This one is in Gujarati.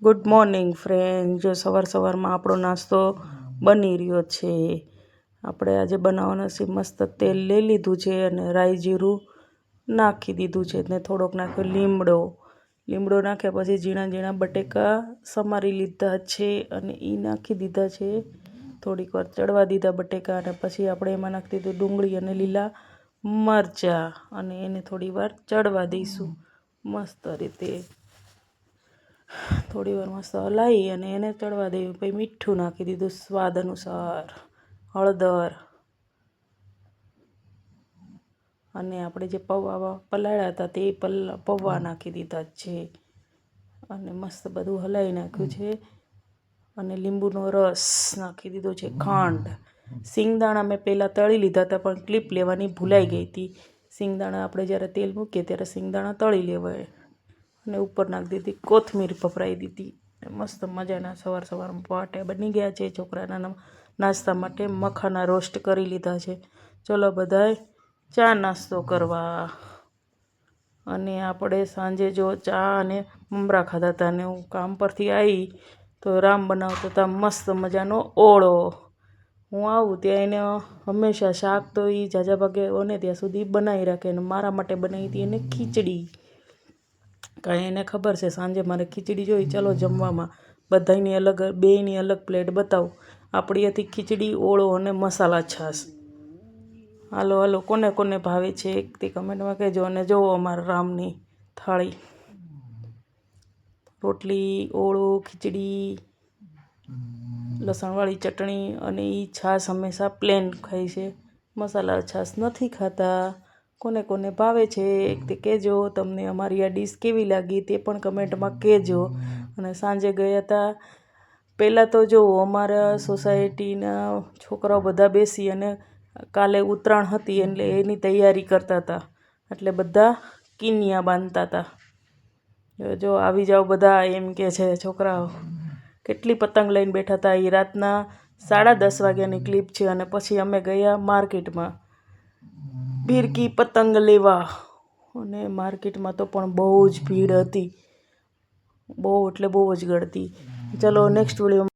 Good morning friend. જો સવારમાં આપણો નાસ્તો બની રહ્યો છે। આપણે આજે બનાવવાનો છે મસ્ત તેલ લઈ લીધું છે અને રાઈ જીરું નાખી દીધું છે ને થોડોક નાખ્યો લીમડો નાખ્યા પછી ઝીણા ઝીણા બટેકા સમારી લીધા છે અને એ નાખી દીધા છે। થોડીક વાર ચડવા દીધા બટેકા અને પછી આપણે એમાં નાખી દીધું ડુંગળી અને લીલા મરચાં અને એને થોડી વાર ચડવા દઈશું મસ્ત રીતે। થોડી વાર મસ્ત હલાવી અને એને ચડવા દેવું। પછી મીઠું નાખી દીધું સ્વાદ અનુસાર, હળદર અને આપણે જે પૌવા પલાળ્યા હતા તે પૌવા નાખી દીધા છે અને મસ્ત બધું હલાવી નાખ્યું છે અને લીંબુનો રસ નાખી દીધો છે, ખાંડ, સિંગદાણા મેં પહેલાં તળી લીધા હતા પણ ક્લિપ લેવાની ભૂલાઈ ગઈ હતી। સિંગદાણા આપણે જ્યારે તેલ મૂકીએ ત્યારે સિંગદાણા તળી લેવાય અને ઉપર નાખી દીધી કોથમીર ભભરાઈ દીધી। મસ્ત મજાના સવારમાં પાટે બની ગયા છે। છોકરાના નાસ્તા માટે મખાના રોસ્ટ કરી લીધા છે। ચલો બધાય ચા નાસ્તો કરવા। અને આપણે સાંજે જો ચા અને મમરા ખાધા હતા અને હું કામ પરથી આવી તો રામ બનાવતા હતા મસ્ત મજાનો ઓળો। હું આવું ત્યાં એને હંમેશા શાક તો એ ઝાઝા ભાગે બને ત્યાં સુધી બનાવી રાખે અને મારા માટે બનાવી હતી એને ખીચડી। કાંઈ એને ખબર છે સાંજે મારે ખીચડી જોઈ, ચલો જમવામાં બધાની અલગ બેયની અલગ પ્લેટ બતાવું। આપણી હતી ખીચડી, ઓળો અને મસાલા છાશ। હાલો હાલો કોને કોને ભાવે છે તે કમેન્ટમાં કહેજો। અને જોવો અમારા રામની થાળી, રોટલી, ઓળો, ખીચડી, લસણવાળી ચટણી અને એ છાશ હંમેશા પ્લેન ખાય છે, મસાલા છાશ નથી ખાતા। કોને કોને ભાવે છે તે કહેજો। તમને અમારી આ ડીશ કેવી લાગી તે પણ કમેન્ટમાં કહેજો। અને સાંજે ગયા હતા પહેલાં તો જો અમારા સોસાયટીના છોકરાઓ બધા બેસી અને કાલે ઉત્તરાયણ હતી એટલે એની તૈયારી કરતા હતા, એટલે બધા કિનિયા બાંધતા હતા। જો આવી જાઓ બધા એમ કે છે છોકરાઓ। કેટલી પતંગ લઈને બેઠા હતા। એ રાતના 10:30 વાગ્યાની ક્લિપ છે અને પછી અમે ગયા માર્કેટમાં ફિરકી પતંગ લેવા અને માર્કેટમાં તો પણ બહુ જ ભીડ હતી, બહુ એટલે બહુ જ ગળતી। ચલો નેક્સ્ટ વિડીયો